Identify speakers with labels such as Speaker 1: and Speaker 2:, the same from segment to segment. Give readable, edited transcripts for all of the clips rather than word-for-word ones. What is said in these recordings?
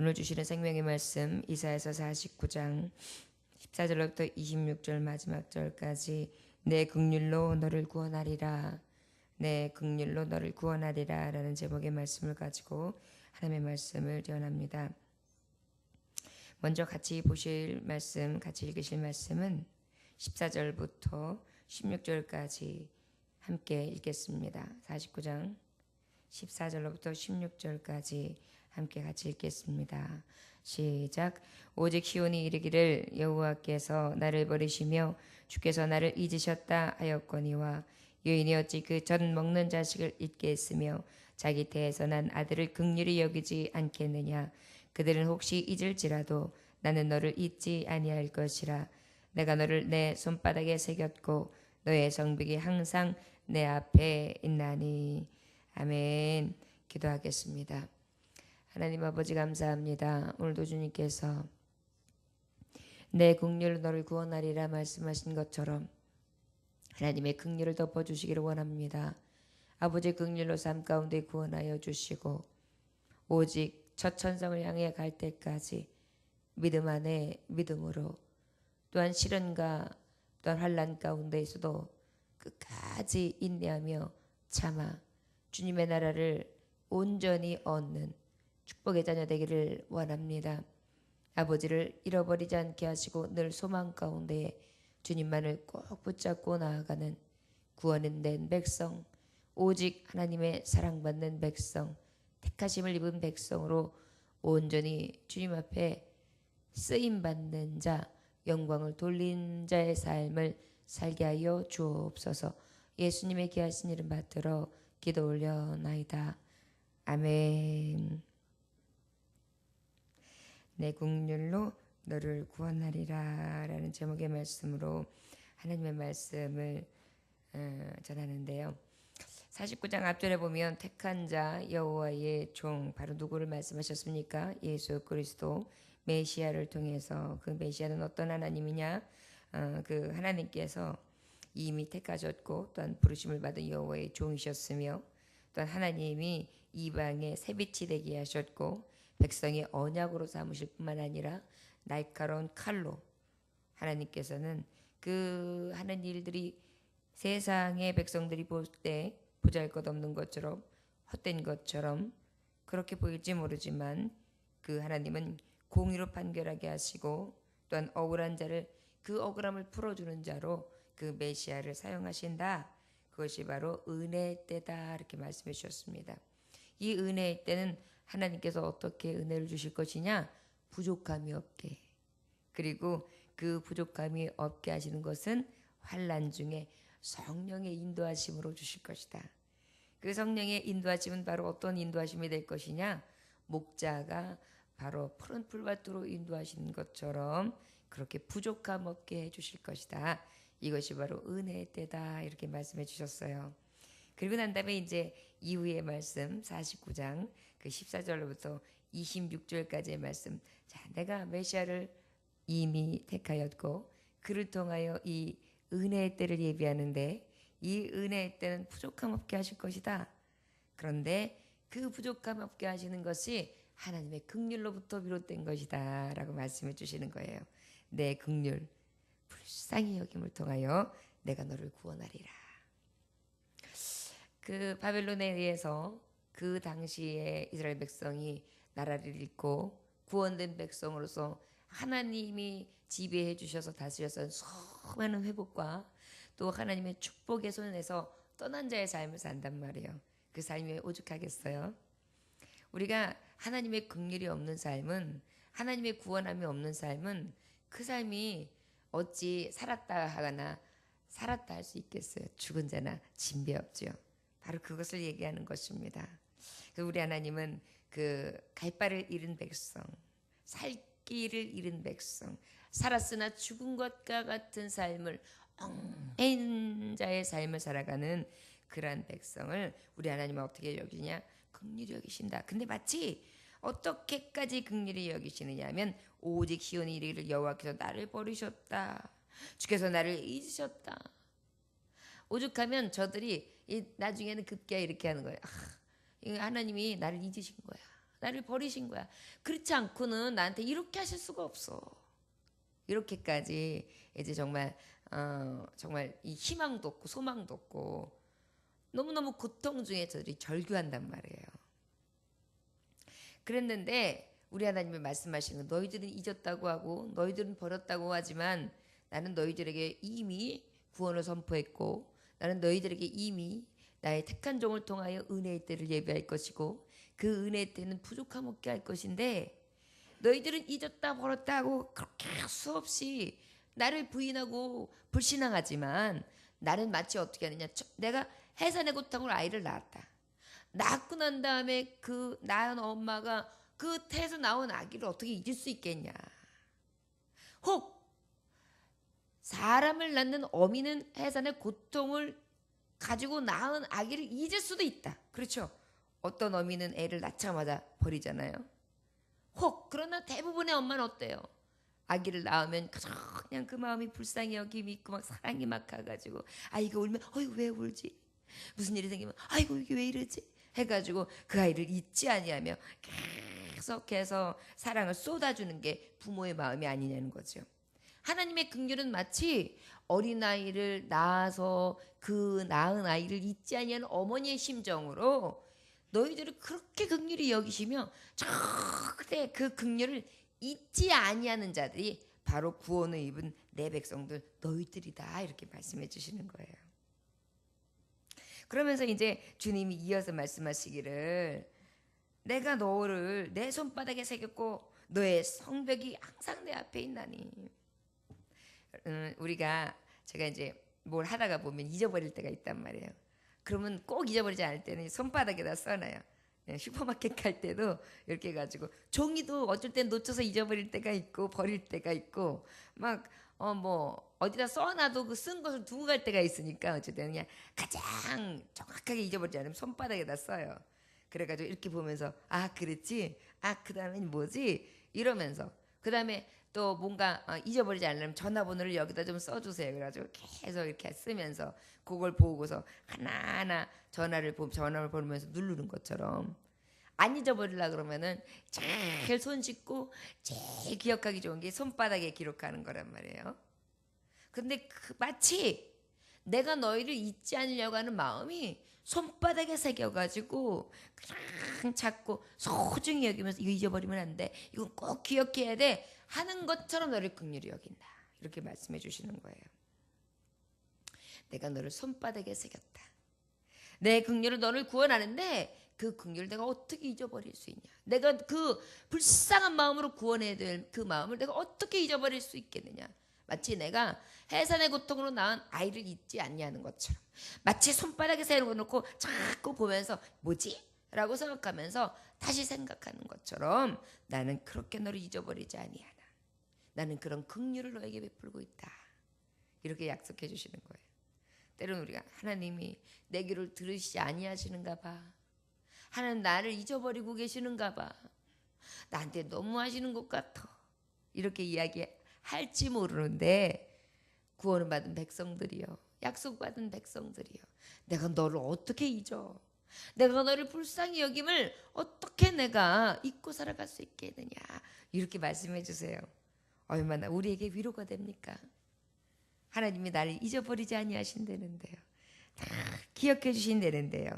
Speaker 1: 오늘 주시는 생명의 말씀 이사야서 49장 14절부터 26절 마지막 절까지 내 긍휼로 너를 구원하리라, 내 긍휼로 너를 구원하리라 라는 제목의 말씀을 가지고 하나님의 말씀을 전합니다. 먼저 같이 보실 말씀, 같이 읽으실 말씀은 14절부터 16절까지 함께 읽겠습니다. 49장 14절로부터 16절까지 함께 같이 읽겠습니다. 시작. 오직 시온이 이르기를 여호와께서 나를 버리시며 주께서 나를 잊으셨다 하였거니와 여인이 어찌 그 젖 먹는 자식을 잊게 했으며 자기 태에서 난 아들을 긍휼히 여기지 않겠느냐. 그들은 혹시 잊을지라도 나는 너를 잊지 아니할 것이라. 내가 너를 내 손바닥에 새겼고 너의 성벽이 항상 내 앞에 있나니. 아멘. 기도하겠습니다. 하나님 아버지 감사합니다. 오늘도 주님께서 내 긍휼로 너를 구원하리라 말씀하신 것처럼 하나님의 긍휼을 덮어주시기를 원합니다. 아버지 긍휼로 삶 가운데 구원하여 주시고 오직 첫 천성을 향해 갈 때까지 믿음 안에 믿음으로 또한 시련과 또한 환난 가운데에서도 끝까지 인내하며 참아 주님의 나라를 온전히 얻는 축복의 자녀 되기를 원합니다. 아버지를 잃어버리지 않게 하시고 늘 소망 가운데 주님만을 꼭 붙잡고 나아가는 구원된 백성, 오직 하나님의 사랑받는 백성, 택하심을 입은 백성으로 온전히 주님 앞에 쓰임받는 자, 영광을 돌린 자의 삶을 살게 하여 주옵소서. 예수님의 귀하신 이름 받들어 기도 올려나이다. 아멘. 내 긍휼로 너를 구원하리라 라는 제목의 말씀으로 하나님의 말씀을 전하는데요. 49장 앞절에 보면 택한 자 여호와의 종, 바로 누구를 말씀하셨습니까? 예수 그리스도 메시아를 통해서. 그 메시아는 어떤 하나님이냐? 그 하나님께서 이미 택하셨고 또한 부르심을 받은 여호와의 종이셨으며 또한 하나님이 이방의 새빛이 되게 하셨고 백성의 언약으로 삼으실 뿐만 아니라 날카로운 칼로 하나님께서는 그 하는 일들이 세상의 백성들이 볼 때 보잘것없는 것처럼 헛된 것처럼 그렇게 보일지 모르지만 그 하나님은 공의로 판결하게 하시고 또한 억울한 자를 그 억울함을 풀어주는 자로 그 메시아를 사용하신다. 그것이 바로 은혜의 때다 이렇게 말씀해 주셨습니다. 이 은혜의 때는 하나님께서 어떻게 은혜를 주실 것이냐? 부족함이 없게. 그리고 그 부족함이 없게 하시는 것은 환난 중에 성령의 인도하심으로 주실 것이다. 그 성령의 인도하심은 바로 어떤 인도하심이 될 것이냐? 목자가 바로 푸른 풀밭으로 인도하시는 것처럼 그렇게 부족함 없게 해주실 것이다. 이것이 바로 은혜의 때다 이렇게 말씀해 주셨어요. 그리고 난 다음에 이제 이후의 말씀 49장 그 14절로부터 26절까지의 말씀. 자, 내가 메시아를 이미 택하였고 그를 통하여 이 은혜의 때를 예비하는데 이 은혜의 때는 부족함 없게 하실 것이다. 그런데 그 부족함 없게 하시는 것이 하나님의 긍휼로부터 비롯된 것이다 라고 말씀해 주시는 거예요. 내 긍휼 불쌍히 여김을 통하여 내가 너를 구원하리라. 그 바벨론에 의해서 그 당시에 이스라엘 백성이 나라를 잃고 구원된 백성으로서 하나님이 지배해 주셔서 다스려서 수많은 회복과 또 하나님의 축복의 손에서 떠난 자의 삶을 산단 말이에요. 그 삶이 왜 오죽하겠어요? 우리가 하나님의 긍휼이 없는 삶은, 하나님의 구원함이 없는 삶은 그 삶이 어찌 살았다 하거나 살았다 할 수 있겠어요? 죽은 자나 진배 없죠. 바로 그것을 얘기하는 것입니다. 우리 하나님은 그 갈 바를 잃은 백성, 살 길을 잃은 백성, 살았으나 죽은 것과 같은 삶을 엉애인 자의 삶을 살아가는 그러한 백성을 우리 하나님은 어떻게 여기냐? 긍휼히 여기신다. 근데 마치 어떻게까지 긍휼히 여기시느냐 하면 오직 시온이 이르기를 여호와께서 나를 버리셨다. 주께서 나를 잊으셨다. 오죽하면 저들이 나중에는 급기야 이렇게 하는 거예요. 하나님이 나를 잊으신 거야. 나를 버리신 거야. 그렇지 않고는 나한테 이렇게 하실 수가 없어. 이렇게까지 이제 정말 정말 이 희망도 없고 소망도 없고 너무너무 고통 중에 저들이 절규한단 말이에요. 그랬는데 우리 하나님이 말씀하시는 건 너희들은 잊었다고 하고 너희들은 버렸다고 하지만 나는 너희들에게 이미 구원을 선포했고 나는 너희들에게 이미 나의 택한 종을 통하여 은혜의 때를 예비할 것이고 그 은혜의 때는 부족함 없게 할 것인데 너희들은 잊었다 버렸다 하고 그렇게 수없이 나를 부인하고 불신앙하지만 나는 마치 어떻게 하느냐. 내가 해산의 고통으로 아이를 낳았다. 낳고 난 다음에 그 낳은 엄마가 그 태에서 나온 아기를 어떻게 잊을 수 있겠냐. 혹 사람을 낳는 어미는 해산의 고통을 가지고 낳은 아기를 잊을 수도 있다. 그렇죠. 어떤 어미는 애를 낳자마자 버리잖아요. 혹 그러나 대부분의 엄마는 어때요? 아기를 낳으면 그냥 그 마음이 불쌍히 여김이 있고 막 사랑이 막 가가지고 아이가 울면 어이구 왜 울지? 무슨 일이 생기면 아이고 이게 왜 이러지? 해가지고 그 아이를 잊지 아니하며 계속해서 사랑을 쏟아주는 게 부모의 마음이 아니냐는 거죠. 하나님의 긍휼은 마치 어린아이를 낳아서 그 낳은 아이를 잊지 아니하는 어머니의 심정으로 너희들을 그렇게 긍휼히 여기시며 절대 그 긍휼을 잊지 아니하는 자들이 바로 구원을 입은 내 백성들 너희들이다 이렇게 말씀해 주시는 거예요. 그러면서 이제 주님이 이어서 말씀하시기를 내가 너를 내 손바닥에 새겼고 너의 성벽이 항상 내 앞에 있나니. 우리가 제가 이제 뭘 하다가 보면 잊어버릴 때가 있단 말이에요. 그러면 꼭 잊어버리지 않을 때는 손바닥에다 써놔요. 슈퍼마켓 갈 때도 이렇게 해가지고 종이도 어쩔 땐 놓쳐서 잊어버릴 때가 있고 버릴 때가 있고 막 뭐 어디다 써놔도 그 쓴 것을 두고 갈 때가 있으니까 어쨌든 그냥 가장 정확하게 잊어버리지 않으면 손바닥에다 써요. 그래가지고 이렇게 보면서 아 그랬지, 아 그 다음엔 뭐지 이러면서 그 다음에 또 뭔가 잊어버리지 않으려면 전화번호를 여기다 좀 써주세요. 그래가지고 계속 이렇게 쓰면서 그걸 보고서 하나하나 전화를 보면서 누르는 것처럼 안 잊어버리려 그러면은 제일 손 씻고 제일 기억하기 좋은 게 손바닥에 기록하는 거란 말이에요. 근데 마치 내가 너희를 잊지 않으려고 하는 마음이 손바닥에 새겨가지고 그냥 자꾸 소중히 여기면서 이거 잊어버리면 안 돼. 이건 꼭 기억해야 돼. 하는 것처럼 너를 긍휼히 여긴다. 이렇게 말씀해 주시는 거예요. 내가 너를 손바닥에 새겼다. 내 긍휼로 너를 구원하는데 그 긍휼을 내가 어떻게 잊어버릴 수 있냐. 내가 그 불쌍한 마음으로 구원해야 될 그 마음을 내가 어떻게 잊어버릴 수 있겠느냐. 마치 내가 해산의 고통으로 낳은 아이를 잊지 않냐는 것처럼 마치 손바닥에 세워놓고 자꾸 보면서 뭐지? 라고 생각하면서 다시 생각하는 것처럼 나는 그렇게 너를 잊어버리지 아니하나. 나는 그런 긍휼을 너에게 베풀고 있다. 이렇게 약속해 주시는 거예요. 때로는 우리가 하나님이 내 기도를 들으시지 아니하시는가 봐. 하나님 나를 잊어버리고 계시는가 봐. 나한테 너무 하시는 것 같아. 이렇게 이야기할지 모르는데 구원을 받은 백성들이요. 약속받은 백성들이요. 내가 너를 어떻게 잊어? 내가 너를 불쌍히 여김을 어떻게 내가 잊고 살아갈 수 있겠느냐. 이렇게 말씀해 주세요. 얼마나 우리에게 위로가 됩니까? 하나님이 나를 잊어버리지 아니하신다는데요. 다 기억해 주신다는데요.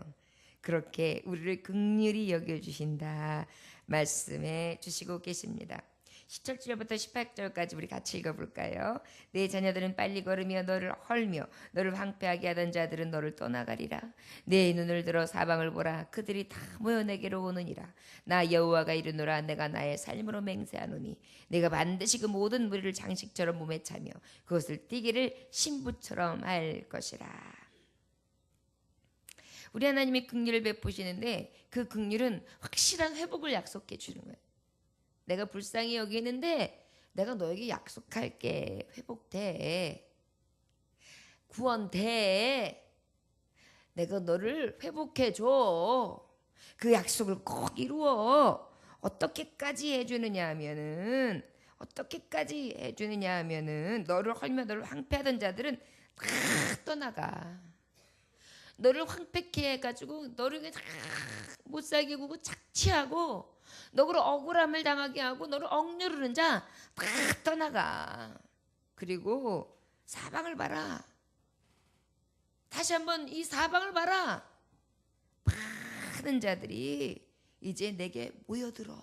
Speaker 1: 그렇게 우리를 긍휼히 여겨주신다 말씀해 주시고 계십니다. 17절부터 18절까지 우리 같이 읽어볼까요? 내 자녀들은 빨리 걸으며 너를 헐며 너를 황폐하게 하던 자들은 너를 떠나가리라. 내 눈을 들어 사방을 보라. 그들이 다 모여 내게로 오느니라. 나 여호와가 이르노라. 내가 나의 삶으로 맹세하노니 내가 반드시 그 모든 무리를 장식처럼 몸에 차며 그것을 띠기를 신부처럼 할 것이라. 우리 하나님이 긍휼을 베푸시는데 그 긍휼은 확실한 회복을 약속해 주는 거예요. 내가 불쌍히 여기는데 내가 너에게 약속할게. 회복돼. 구원돼. 내가 너를 회복해 줘. 그 약속을 꼭 이루어. 어떻게까지 해주느냐 하면은 너를 헐며 너를 황폐하던 자들은 다 떠나가. 너를 황폐케 해가지고 너를 다 못살게 구고 착취하고 너를 억울함을 당하게 하고 너를 억누르는 자 다 떠나가. 그리고 사방을 봐라. 다시 한번 이 사방을 봐라. 많은 자들이 이제 내게 모여들어.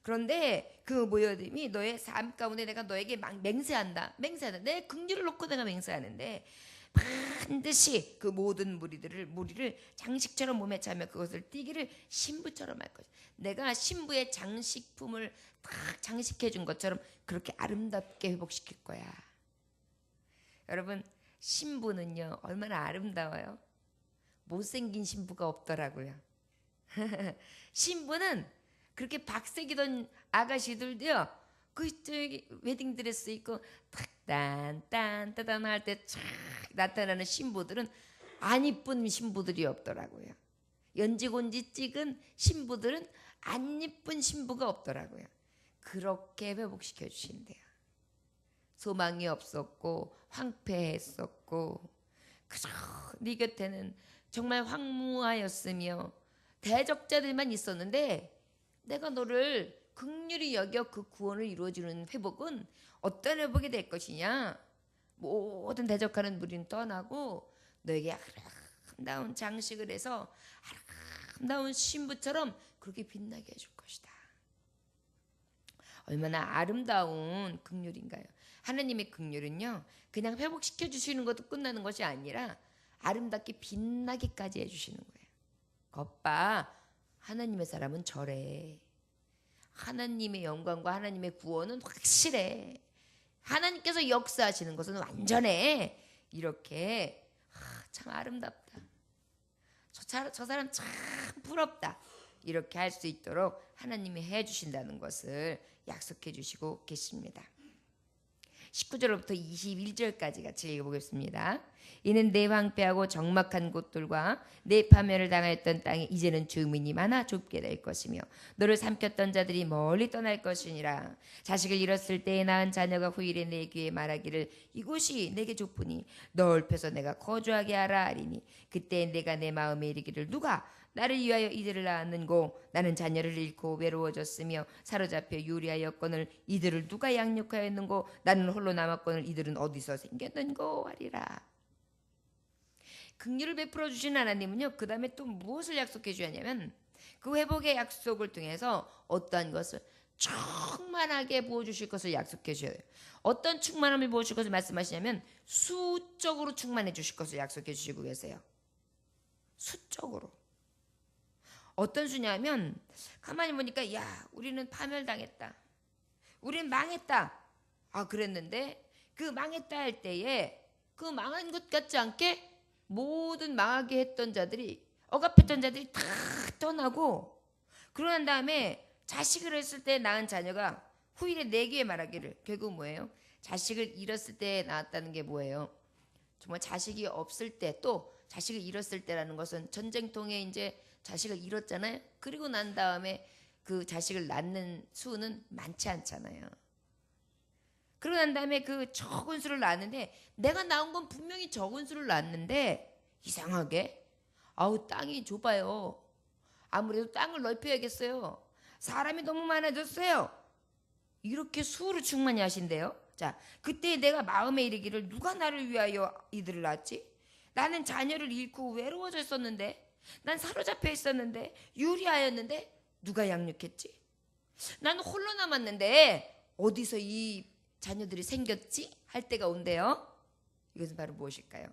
Speaker 1: 그런데 그 모여듦이 너의 삶 가운데 내가 너에게 막 맹세한다. 내 긍휼을 놓고 내가 맹세하는데 반드시 그 모든 무리를 장식처럼 몸에 차며 그것을 띠기를 신부처럼 할 것이다. 내가 신부의 장식품을 딱 장식해 준 것처럼 그렇게 아름답게 회복시킬 거야. 여러분, 신부는요 얼마나 아름다워요. 못생긴 신부가 없더라고요. 신부는 그렇게 박색이던 아가씨들도요 그 저기 웨딩드레스 입고 딴딴따단 할 때 쫙 나타나는 신부들은 안 이쁜 신부들이 없더라고요. 연지곤지 찍은 신부들은 안 이쁜 신부가 없더라고요. 그렇게 회복시켜 주신대요. 소망이 없었고 황폐했었고 그저 네 곁에는 정말 황무하였으며 대적자들만 있었는데 내가 너를 긍휼히 여겨 그 구원을 이루어주는 회복은 어떤 회복이 될 것이냐. 모든 대적하는 무리는 떠나고 너에게 아름다운 장식을 해서 아름다운 신부처럼 그렇게 빛나게 해줄 것이다. 얼마나 아름다운 긍휼인가요. 하나님의 긍휼은요 그냥 회복시켜 주시는 것도 끝나는 것이 아니라 아름답게 빛나게까지 해주시는 거예요. 겉봐 하나님의 사람은 저래. 하나님의 영광과 하나님의 구원은 확실해. 하나님께서 역사하시는 것은 완전해. 이렇게 참 아름답다. 저 사람 참 부럽다. 이렇게 할 수 있도록 하나님이 해주신다는 것을 약속해 주시고 계십니다. 19절부터 21절까지 같이 읽어보겠습니다. 이는 내 황폐하고 적막한 곳들과 내 파멸을 당하였던 땅이 이제는 주민이 많아 좁게 될 것이며 너를 삼켰던 자들이 멀리 떠날 것이니라. 자식을 잃었을 때에 낳은 자녀가 후일에 내 귀에 말하기를 이곳이 내게 좁으니 넓혀서 내가 거주하게 하라 하리니 그때 내가 내 마음에 이르기를 누가 나를 위하여 이들을 낳았는고 나는 자녀를 잃고 외로워졌으며 사로잡혀 유리하였거늘 이들을 누가 양육하였는고 나는 홀로 남았거늘 이들은 어디서 생겼는고 하리라. 긍휼을 베풀어 주신 하나님은요 그 다음에 또 무엇을 약속해 주었냐면 그 회복의 약속을 통해서 어떠한 것을 충만하게 부어주실 것을 약속해 주셔요. 어떤 충만함을 부어주실 것을 말씀하시냐면 수적으로 충만해 주실 것을 약속해 주시고 계세요. 수적으로. 어떤 수냐면 가만히 보니까 야 우리는 파멸당했다. 우리는 망했다. 아 그랬는데 그 망했다 할 때에 그 망한 것 같지 않게 모든 망하게 했던 자들이 억압했던 자들이 다 떠나고 그러고 난 다음에 자식을 했을 때 낳은 자녀가 후일에 내 귀에 말하기를 결국 뭐예요? 자식을 잃었을 때 낳았다는 게 뭐예요? 정말 자식이 없을 때 또 자식을 잃었을 때라는 것은 전쟁통에 이제 자식을 잃었잖아요. 그리고 난 다음에 그 자식을 낳는 수는 많지 않잖아요. 그러고 난 다음에 그 적은 수를 낳았는데 내가 낳은 건 분명히 적은 수를 낳았는데 이상하게 아우 땅이 좁아요. 아무래도 땅을 넓혀야겠어요. 사람이 너무 많아졌어요. 이렇게 수로 충만히 하신대요. 자, 그때 내가 마음에 이르기를 누가 나를 위하여 이들을 낳았지? 나는 자녀를 잃고 외로워졌었는데 난 사로잡혀 있었는데 유리하였는데 누가 양육했지? 나는 홀로 남았는데 어디서 이 자녀들이 생겼지? 할 때가 온대요. 이것은 바로 무엇일까요?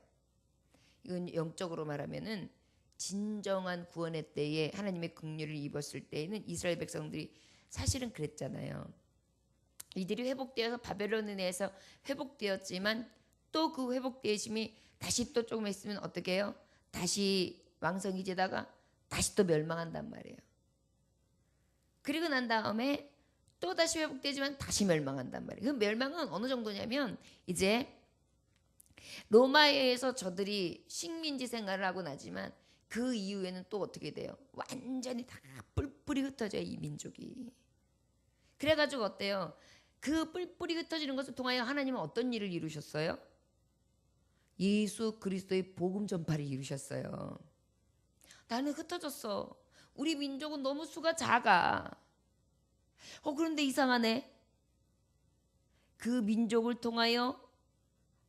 Speaker 1: 이건 영적으로 말하면은 진정한 구원의 때에 하나님의 긍휼을 입었을 때에는 이스라엘 백성들이 사실은 그랬잖아요. 이들이 회복되어서 바벨론에 의해서 회복되었지만 또 그 회복되심이 다시 또 조금 있으면 어떻게 해요? 다시 왕성이 되다가 다시 또 멸망한단 말이에요. 그리고 난 다음에 또 다시 회복되지만 다시 멸망한단 말이에요. 그 멸망은 어느 정도냐면 이제 로마에서 저들이 식민지 생활을 하고 나지만 그 이후에는 또 어떻게 돼요? 완전히 다 뿔뿔이 흩어져요, 이 민족이. 그래가지고 어때요? 그 뿔뿔이 흩어지는 것을 통하여 하나님은 어떤 일을 이루셨어요? 예수 그리스도의 복음 전파를 이루셨어요. 나는 흩어졌어. 우리 민족은 너무 수가 작아. 그런데 이상하네. 그 민족을 통하여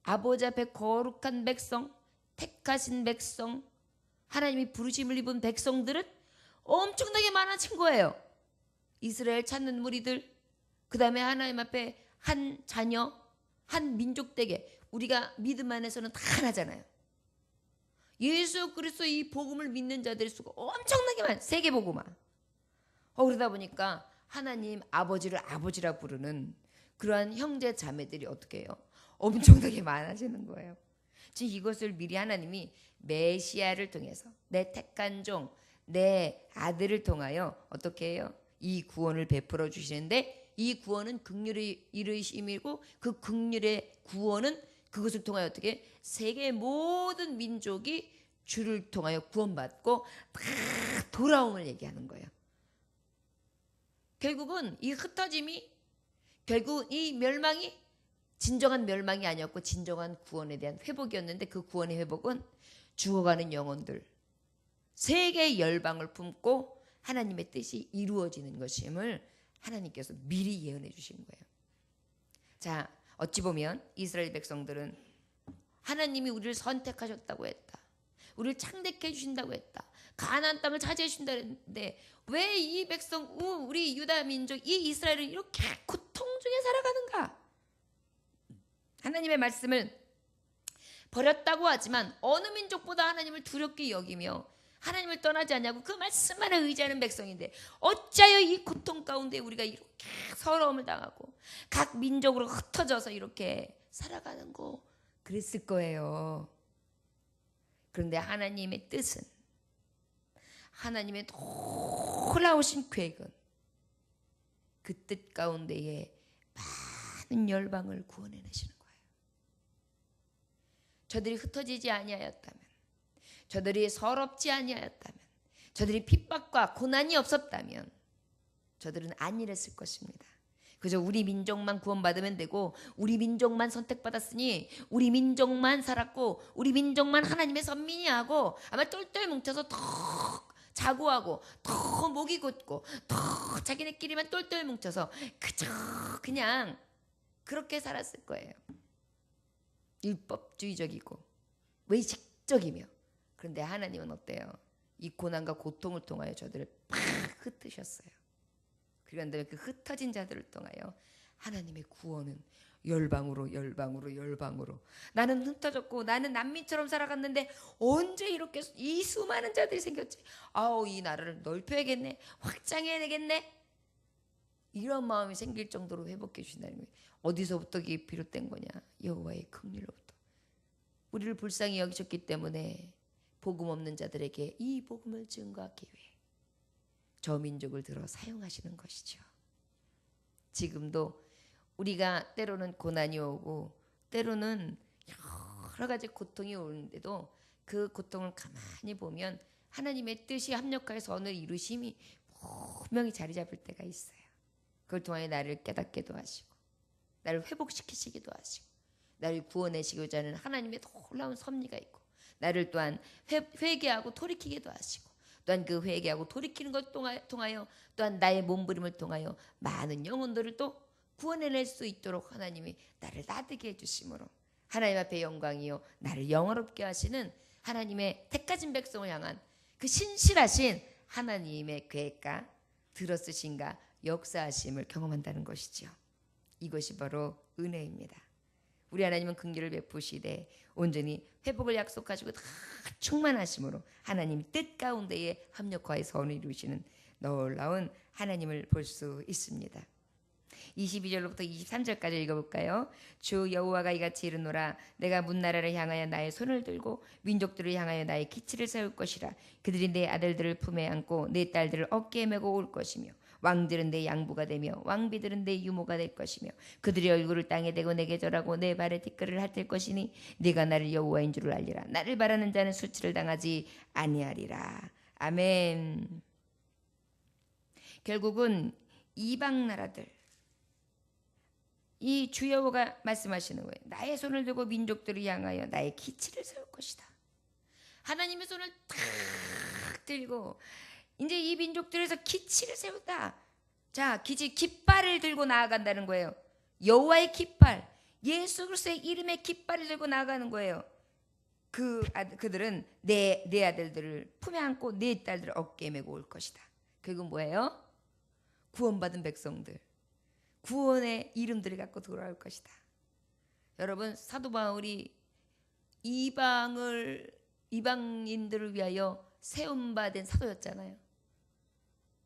Speaker 1: 아버지 앞에 거룩한 백성, 택하신 백성, 하나님이 부르심을 입은 백성들은 엄청나게 많아진 거예요. 이스라엘 찾는 무리들, 그 다음에 하나님 앞에 한 자녀, 한 민족 되게 우리가 믿음 안에서는 다 하나잖아요. 예수 그리스도 이 복음을 믿는 자들의 수가 엄청나게 많아요. 세계복음화. 그러다 보니까 하나님 아버지를 아버지라 부르는 그러한 형제 자매들이 어떻게 해요? 엄청나게 많아지는 거예요. 지금 이것을 미리 하나님이 메시아를 통해서 내 택한 종, 내 아들을 통하여 어떻게 해요? 이 구원을 베풀어 주시는데 이 구원은 긍휼의 이르심이고 그 긍휼의 구원은 그것을 통하여 어떻게 세계 모든 민족이 주를 통하여 구원받고 다 돌아옴을 얘기하는 거예요. 결국은 이 흩어짐이 결국 이 멸망이 진정한 멸망이 아니었고 진정한 구원에 대한 회복이었는데 그 구원의 회복은 죽어가는 영혼들 세계 열방을 품고 하나님의 뜻이 이루어지는 것임을 하나님께서 미리 예언해 주신 거예요. 자, 어찌 보면 이스라엘 백성들은 하나님이 우리를 선택하셨다고 했다. 우리를 창대케 해주신다고 했다. 가나안 땅을 차지해 주신다 했는데 왜 이 백성, 우리 유다 민족, 이 이스라엘은 이렇게 고통 중에 살아가는가? 하나님의 말씀을 버렸다고 하지만 어느 민족보다 하나님을 두렵게 여기며 하나님을 떠나지 않냐고 그 말씀만에 의지하는 백성인데 어찌하여 이 고통 가운데 우리가 이렇게 서러움을 당하고 각 민족으로 흩어져서 이렇게 살아가는 거 그랬을 거예요. 그런데 하나님의 뜻은 하나님의 놀라우신 계획은 그 뜻 가운데에 많은 열방을 구원해내시는 거예요. 저들이 흩어지지 아니하였다면 저들이 서럽지 아니하였다면 저들이 핍박과 고난이 없었다면 저들은 안 이랬을 것입니다. 그저 우리 민족만 구원받으면 되고 우리 민족만 선택받았으니 우리 민족만 살았고 우리 민족만 하나님의 선민이 하고 아마 똘똘 뭉쳐서 더 자고하고 더 목이 곧고 더 자기네끼리만 똘똘 뭉쳐서 그저 그냥 그렇게 살았을 거예요. 율법주의적이고 외식적이며 그런데 하나님은 어때요? 이 고난과 고통을 통하여 저들을 팍 흩으셨어요. 그런 다음에 그 흩어진 자들을 통하여 하나님의 구원은 열방으로 열방으로 열방으로 나는 흩어졌고 나는 난민처럼 살아갔는데 언제 이렇게 이 수많은 자들이 생겼지? 아우 이 나라를 넓혀야겠네 확장해야 되겠네 이런 마음이 생길 정도로 회복해 주신다는 거예요. 어디서부터 이게 비롯된 거냐? 여호와의 긍휼로부터 우리를 불쌍히 여기셨기 때문에 복음 없는 자들에게 이 복음을 증거하기 위해 저 민족을 들어 사용하시는 것이죠. 지금도 우리가 때로는 고난이 오고 때로는 여러 가지 고통이 오는데도 그 고통을 가만히 보면 하나님의 뜻이 합력하여 선을 이루심이 분명히 자리 잡을 때가 있어요. 그걸 통하여 나를 깨닫게도 하시고 나를 회복시키시기도 하시고 나를 구원하시고자 하는 하나님의 놀라운 섭리가 있고 나를 또한 회개하고 돌이키기도 하시고 또한 그 회개하고 돌이키는 것 통하여 또한 나의 몸부림을 통하여 많은 영혼들을 또 구원해낼 수 있도록 하나님이 나를 나되게 해주심으로 하나님 앞에 영광이요 나를 영화롭게 하시는 하나님의 택하신 백성을 향한 그 신실하신 하나님의 계획과 들어쓰신가 역사하심을 경험한다는 것이죠. 이것이 바로 은혜입니다. 우리 하나님은 긍휼을 베푸시되 온전히 회복을 약속하시고 다 충만하심으로 하나님 뜻 가운데에 합력하여 선을 이루시는 놀라운 하나님을 볼 수 있습니다. 22절로부터 23절까지 읽어볼까요? 주 여호와가 이같이 이르노라 내가 문나라를 향하여 나의 손을 들고 민족들을 향하여 나의 기치를 세울 것이라 그들이 내 아들들을 품에 안고 내 딸들을 어깨에 메고 올 것이며 왕들은 내 양부가 되며 왕비들은 내 유모가 될 것이며 그들의 얼굴을 땅에 대고 내게 절하고 내 발에 티끌을 핥을 것이니 네가 나를 여호와인 줄을 알리라. 나를 바라는 자는 수치를 당하지 아니하리라. 아멘. 결국은 이방 나라들 이 주 여호와가 말씀하시는 거예요. 나의 손을 들고 민족들을 향하여 나의 기치를 세울 것이다. 하나님의 손을 탁 들고 이제 이 민족들에서 기치를 세운다. 자, 깃발을 들고 나아간다는 거예요. 여호와의 깃발, 예수 그리스도의 이름의 깃발을 들고 나아가는 거예요. 그들은 내 아들들을 품에 안고 내 딸들을 어깨에 메고 올 것이다. 그건 뭐예요? 구원받은 백성들, 구원의 이름들을 갖고 돌아올 것이다. 여러분, 사도 바울이 이방인들을 위하여 세움받은 사도였잖아요.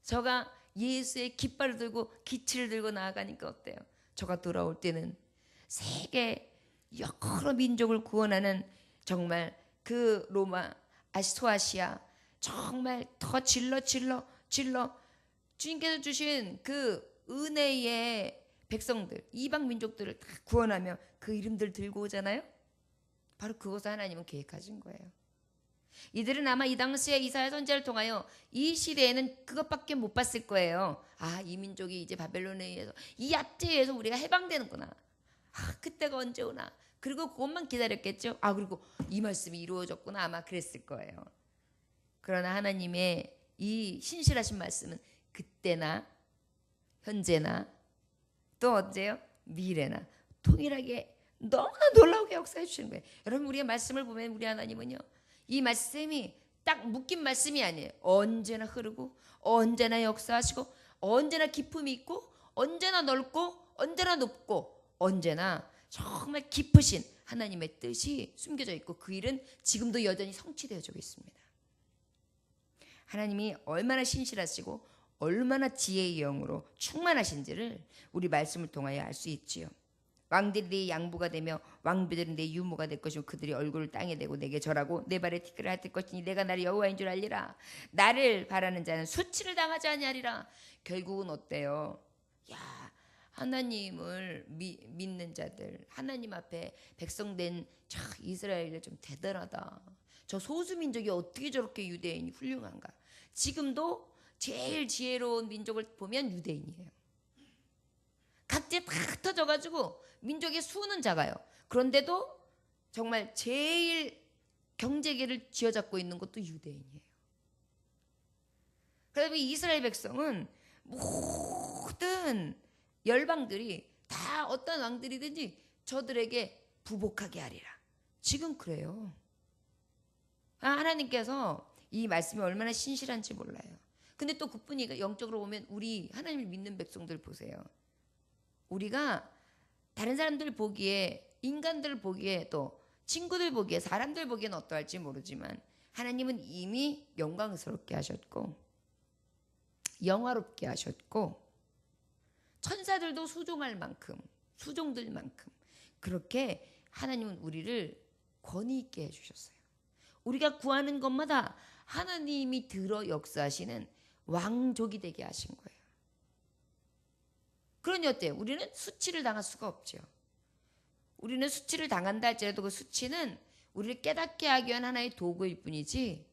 Speaker 1: 저가 예수의 깃발을 들고 기치를 들고 나아가니까 어때요? 저가 돌아올 때는 세계 여러 민족을 구원하는 정말 그 로마, 소아시아 정말 더 질러 주님께서 주신 그 은혜의 백성들, 이방 민족들을 다 구원하며 그 이름들 들고 오잖아요. 바로 그것을 하나님은 계획하신 거예요. 이들은 아마 이 당시에 이사야 선지자를 통하여 이 시대에는 그것밖에 못 봤을 거예요. 아, 이 민족이 이제 바벨론에 의해서 이 압제에 의해서 우리가 해방되는구나. 아, 그때가 언제 오나. 그리고 그것만 기다렸겠죠. 아, 그리고 이 말씀이 이루어졌구나. 아마 그랬을 거예요. 그러나 하나님의 이 신실하신 말씀은 그때나 현재나 또 언제요? 미래나 동일하게 너무나 놀라우게 역사해 주시는 거예요. 여러분, 우리의 말씀을 보면 우리 하나님은요, 이 말씀이 딱 묶인 말씀이 아니에요. 언제나 흐르고 언제나 역사하시고 언제나 기품이 있고 언제나 넓고 언제나 높고 언제나 정말 깊으신 하나님의 뜻이 숨겨져 있고 그 일은 지금도 여전히 성취되어지고 있습니다. 하나님이 얼마나 신실하시고 얼마나 지혜의 영으로 충만하신지를 우리 말씀을 통하여 알 수 있지요. 왕들이 내 양부가 되며 왕비들은 내 유모가 될 것이고 그들이 얼굴을 땅에 대고 내게 절하고 내 발에 티끌을 핥을 것이니 내가 나를 여호와인 줄 알리라. 나를 바라는 자는 수치를 당하지 아니하리라. 결국은 어때요? 야, 하나님을 믿는 자들, 하나님 앞에 백성된 이스라엘이 좀 대단하다. 저 소수민족이 어떻게 저렇게 유대인이 훌륭한가. 지금도 제일 지혜로운 민족을 보면 유대인이에요. 각지에 다 흩어져가지고 민족의 수는 작아요. 그런데도 정말 제일 경제계를 쥐어잡고 있는 것도 유대인이에요. 그다음에 이스라엘 백성은 모든 열방들이 다 어떤 왕들이든지 저들에게 부복하게 하리라. 지금 그래요. 하나님께서 이 말씀이 얼마나 신실한지 몰라요. 근데 또 그뿐이가 영적으로 보면 우리 하나님을 믿는 백성들 보세요. 우리가 다른 사람들 보기에, 인간들 보기에, 또 친구들 보기에, 사람들 보기에는 어떠할지 모르지만 하나님은 이미 영광스럽게 하셨고 영화롭게 하셨고 천사들도 수종할 만큼, 수종들 만큼 그렇게 하나님은 우리를 권위 있게 해주셨어요. 우리가 구하는 것마다 하나님이 들어 역사하시는 왕족이 되게 하신 거예요. 그러니 어때요? 우리는 수치를 당할 수가 없죠. 우리는 수치를 당한다 할지라도 그 수치는 우리를 깨닫게 하기 위한 하나의 도구일 뿐이지,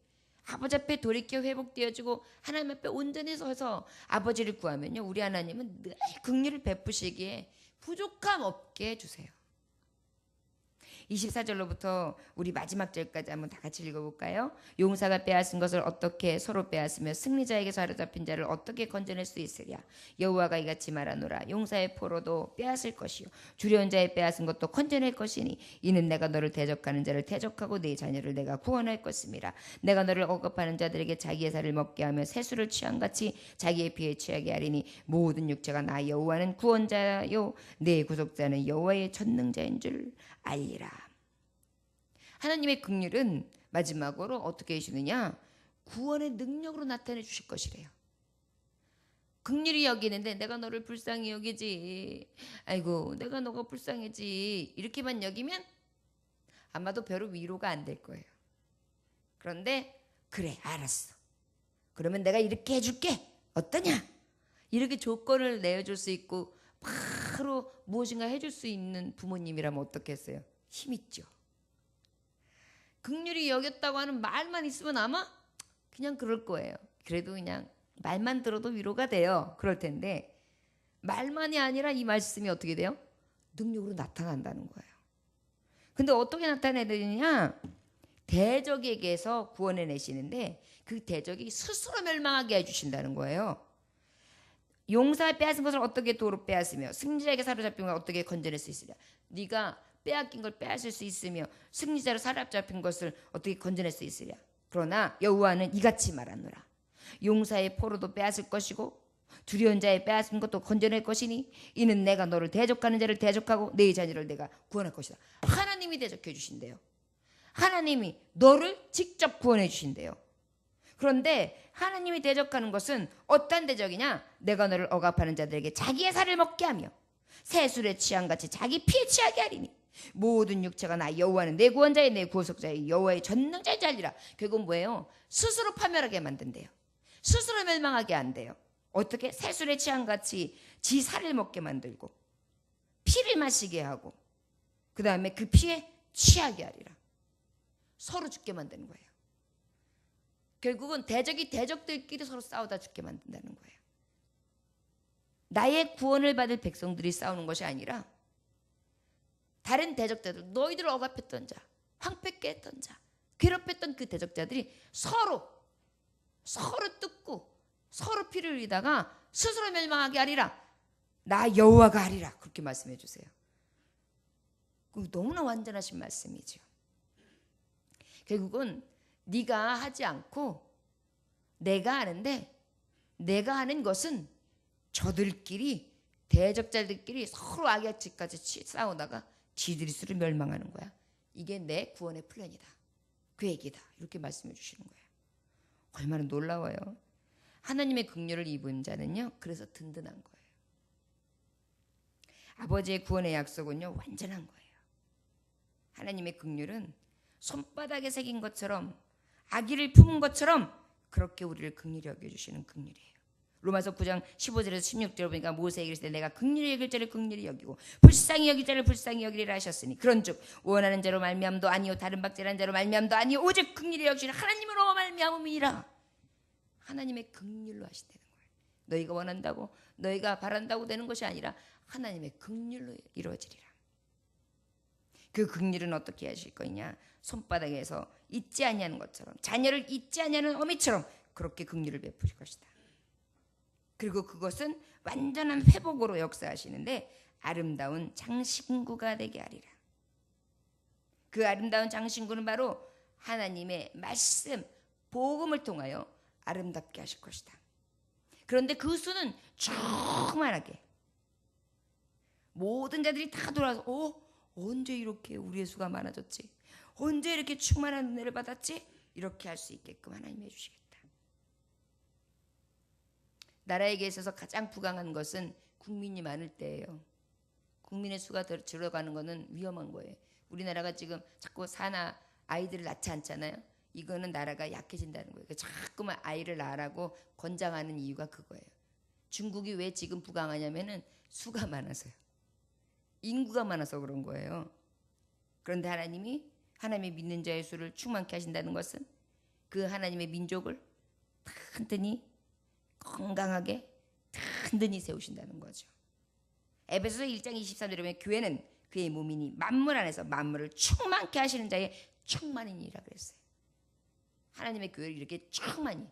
Speaker 1: 아버지 앞에 돌이켜 회복되어지고 하나님 앞에 온전히 서서 아버지를 구하면요, 우리 하나님은 늘 긍휼을 베푸시기에 부족함 없게 해주세요. 24절로부터 우리 마지막 절까지 한번 다 같이 읽어볼까요? 용사가 빼앗은 것을 어떻게 서로 빼앗으며 승리자에게 사로잡힌 자를 어떻게 건져낼 수 있으랴. 여호와가 이같이 말하노라. 용사의 포로도 빼앗을 것이요 주려온 자의 빼앗은 것도 건져낼 것이니 이는 내가 너를 대적하는 자를 대적하고 네 자녀를 내가 구원할 것임이라. 내가 너를 억압하는 자들에게 자기의 살을 먹게 하며 새술을 취함같이 자기의 피에 취하게 하리니 모든 육체가 나 여호와는 구원자요 내 구속자는 여호와의 전능자인 줄 알리라. 하나님의 긍휼은 마지막으로 어떻게 해주느냐? 구원의 능력으로 나타내 주실 것이래요. 긍휼히 여기는데 내가 너를 불쌍히 여기지, 아이고 내가 너가 불쌍해지, 이렇게만 여기면 아마도 별로 위로가 안 될 거예요. 그런데 그래 알았어, 그러면 내가 이렇게 해줄게, 어떠냐? 이렇게 조건을 내어줄 수 있고 바로 무엇인가 해줄 수 있는 부모님이라면 어떻겠어요? 힘있죠. 긍휼히 여겼다고 하는 말만 있으면 아마 그냥 그럴 거예요. 그래도 그냥 말만 들어도 위로가 돼요. 그럴 텐데 말만이 아니라 이 말씀이 어떻게 돼요? 능력으로 나타난다는 거예요. 근데 어떻게 나타내야 되느냐? 대적에게서 구원해 내시는데 그 대적이 스스로 멸망하게 해주신다는 거예요. 용사가 빼앗은 것을 어떻게 도로 빼앗으며 승리자에게 사로잡힌 것을 어떻게 건져낼 수 있으랴. 네가 빼앗긴 걸 빼앗을 수 있으며 승리자로 사로잡힌 것을 어떻게 건져낼 수 있으랴. 그러나 여호와는 이같이 말하노라. 용사의 포로도 빼앗을 것이고 두려운 자의 빼앗은 것도 건져낼 것이니 이는 내가 너를 대적하는 자를 대적하고 내 자녀를 내가 구원할 것이다. 하나님이 대적해 주신대요. 하나님이 너를 직접 구원해 주신대요. 그런데 하나님이 대적하는 것은 어떤 대적이냐? 내가 너를 억압하는 자들에게 자기의 살을 먹게 하며 새술에 취함같이 자기 피에 취하게 하리니 모든 육체가 나 여호와는 내 구원자의 내 구속자의 여호와의 전능자의 자리라. 결국은 뭐예요? 스스로 파멸하게 만든대요. 스스로 멸망하게 한대요. 어떻게? 새술에 취함같이 지 살을 먹게 만들고 피를 마시게 하고 그 다음에 그 피에 취하게 하리라. 서로 죽게 만드는 거예요. 결국은 대적이 대적들끼리 서로 싸우다 죽게 만든다는 거예요. 나의 구원을 받을 백성들이 싸우는 것이 아니라 다른 대적자들, 너희들을 억압했던 자, 황폐케 했던 자, 괴롭혔던 그 대적자들이 서로 뜯고 서로 피를 흘리다가 스스로 멸망하게 하리라. 나 여호와가 하리라. 그렇게 말씀해 주세요. 너무나 완전하신 말씀이죠. 결국은 네가 하지 않고 내가 하는데 내가 하는 것은 저들끼리 대적자들끼리 서로 악약지까지 싸우다가 지들이 스스로 멸망하는 거야. 이게 내 구원의 플랜이다. 계획이다. 이렇게 말씀해 주시는 거예요. 얼마나 놀라워요. 하나님의 긍휼을 입은 자는요. 그래서 든든한 거예요. 아버지의 구원의 약속은요. 완전한 거예요. 하나님의 긍휼은 손바닥에 새긴 것처럼 아기를 품은 것처럼 그렇게 우리를 긍휼히 여겨주시는 긍휼이에요. 로마서 9장 15절에서 16절 보니까 모세에게 이르시되 내가 긍휼히 여길 자를 긍휼히 여기고 불쌍히 여길 자를 불쌍히 여기리라 하셨으니 그런즉 원하는 자로 말미암도 아니요 다른 박제라는 자로 말미암도 아니요 오직 긍휼히 여기시는 하나님으로 말미암음이라. 하나님의 긍휼로 하신다는 거예요. 너희가 원한다고 너희가 바란다고 되는 것이 아니라 하나님의 긍휼로 이루어지리라. 그 긍휼은 어떻게 하실 거냐? 손바닥에서 잊지 아니하는 것처럼 자녀를 잊지 아니하는 어미처럼 그렇게 긍휼을 베푸실 것이다. 그리고 그것은 완전한 회복으로 역사하시는데 아름다운 장신구가 되게 하리라. 그 아름다운 장신구는 바로 하나님의 말씀, 복음을 통하여 아름답게 하실 것이다. 그런데 그 수는 충만하게 모든 자들이 다 돌아서 언제 이렇게 우리의 수가 많아졌지? 언제 이렇게 충만한 은혜를 받았지? 이렇게 할 수 있게끔 하나님이 해주시겠다. 나라에게 있어서 가장 부강한 것은 국민이 많을 때예요. 국민의 수가 줄어가는 것은 위험한 거예요. 우리나라가 지금 자꾸 아이들을 낳지 않잖아요. 이거는 나라가 약해진다는 거예요. 자꾸만 아이를 낳으라고 권장하는 이유가 그거예요. 중국이 왜 지금 부강하냐면은 수가 많아서요. 인구가 많아서 그런 거예요. 그런데 하나님이 믿는 자의 수를 충만케 하신다는 것은 그 하나님의 민족을 튼튼히 건강하게 든든히 세우신다는 거죠. 에베소서 1장 23절에 보면 교회는 그의 몸이니 만물 안에서 만물을 충만케 하시는 자의 충만인이라 그랬어요. 하나님의 교회를 이렇게 충만히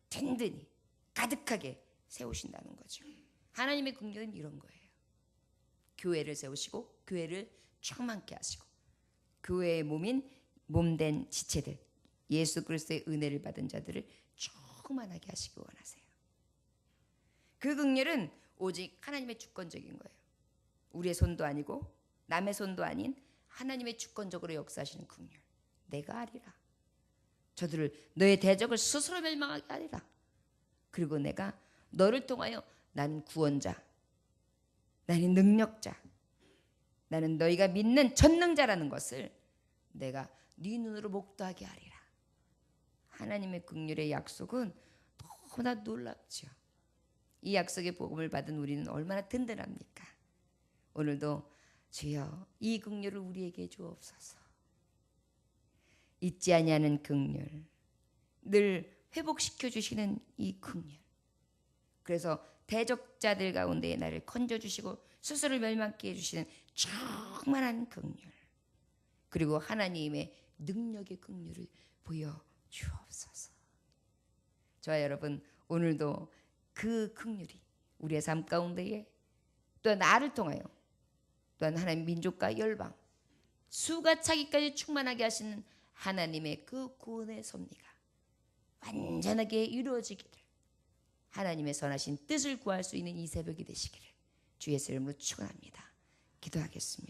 Speaker 1: 든든히 가득하게 세우신다는 거죠. 하나님의 긍휼은 이런 거예요. 교회를 세우시고 교회를 충만케 하시고 교회의 몸된 지체들 예수 그리스도의 은혜를 받은 자들을 충만하게 하시기 원하세요. 그 긍휼은 오직 하나님의 주권적인 거예요. 우리의 손도 아니고 남의 손도 아닌 하나님의 주권적으로 역사하시는 긍휼. 내가 하리라. 저들을 너의 대적을 스스로 멸망하게 하리라. 그리고 내가 너를 통하여 나는 구원자, 나는 능력자, 나는 너희가 믿는 전능자라는 것을 내가 네 눈으로 목도하게 하리라. 하나님의 긍휼의 약속은 너무나 놀랍죠. 이 약속의 복음을 받은 우리는 얼마나 든든합니까? 오늘도 주여 이 긍휼을 우리에게 주옵소서. 잊지 아니하는 긍휼, 늘 회복시켜 주시는 이 긍휼. 그래서 대적자들 가운데 나를 건져주시고 스스로 멸망케 해주시는 충만한 긍휼. 그리고 하나님의 능력의 긍휼을 보여 주옵소서. 저와 여러분, 오늘도 그 긍휼이 우리의 삶 가운데에 또 나를 통하여 또한 하나님 민족과 열방 수가 차기까지 충만하게 하시는 하나님의 그 구원의 섭리가 완전하게 이루어지기를, 하나님의 선하신 뜻을 구할 수 있는 이 새벽이 되시기를 주의 이름으로 축원합니다. 기도하겠습니다.